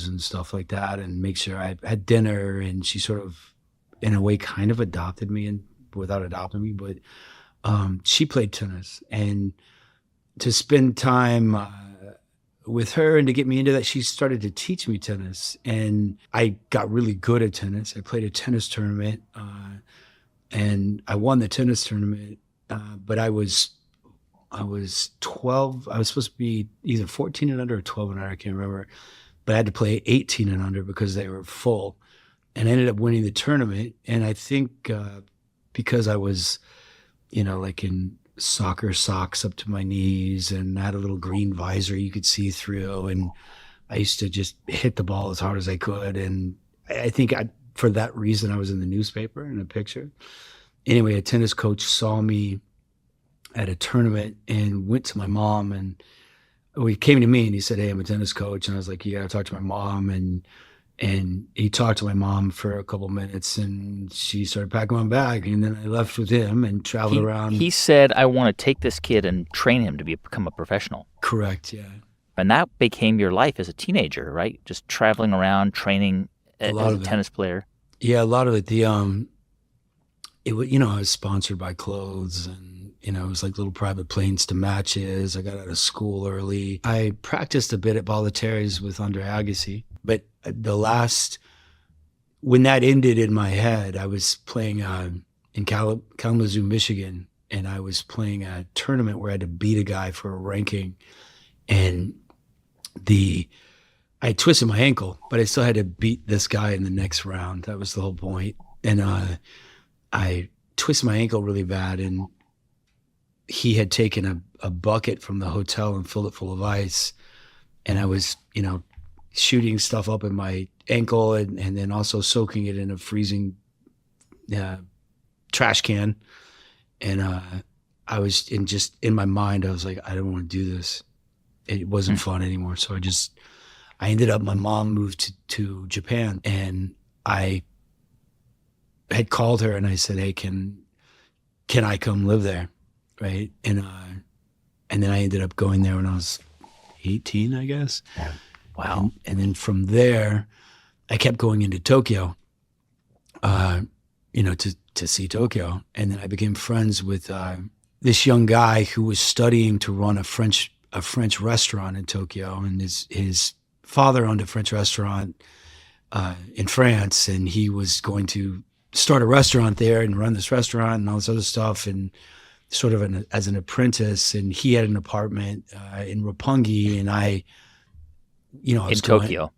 and stuff like that, and make sure I had dinner. And she sort of, in a way, kind of adopted me, and without adopting me, but she played tennis, and to spend time with her and to get me into that, she started to teach me tennis, and I got really good at tennis. I played a tennis tournament, and I won the tennis tournament. But I was 12. I was supposed to be either 14 and under or 12 and under. I can't remember, but I had to play 18 and under because they were full, and I ended up winning the tournament. And I think because I was, like in soccer socks up to my knees, and I had a little green visor you could see through, and I used to just hit the ball as hard as I could. And I think for that reason, I was in the newspaper in a picture. Anyway, a tennis coach saw me at a tournament and went to my mom, and he came to me and he said, "Hey, I'm a tennis coach." And I was like, "You got to talk to my mom." And he talked to my mom for a couple minutes, and she started packing my bag. And then I left with him and traveled around. He said, "I want to take this kid and train him to become a professional." Correct, yeah. And that became your life as a teenager, right? Just traveling around, training as a tennis player. Yeah, a lot of it. I was sponsored by clothes, and it was like little private planes to matches. I got out of school early. I practiced a bit at Bollettieri's with Andre Agassi, but when that ended in my head, I was playing in Kalamazoo, Michigan, and I was playing a tournament where I had to beat a guy for a ranking, and I twisted my ankle, but I still had to beat this guy in the next round. That was the whole point. And I twisted my ankle really bad, and he had taken a bucket from the hotel and filled it full of ice. And I was, shooting stuff up in my ankle, and then also soaking it in a freezing trash can. And I was in my mind, I was like, I don't want to do this. It wasn't fun anymore. So I ended up, my mom moved to Japan, and I had called her and I said, "Hey, can I come live there?" Right. And then I ended up going there when I was 18, I guess. Wow. And then from there, I kept going into Tokyo, to see Tokyo. And then I became friends with this young guy who was studying to run a French restaurant in Tokyo. And his father owned a French restaurant in France, and he was going to start a restaurant there and run this restaurant and all this other stuff, and sort of as an apprentice. And he had an apartment in Roppongi, and I was in Tokyo.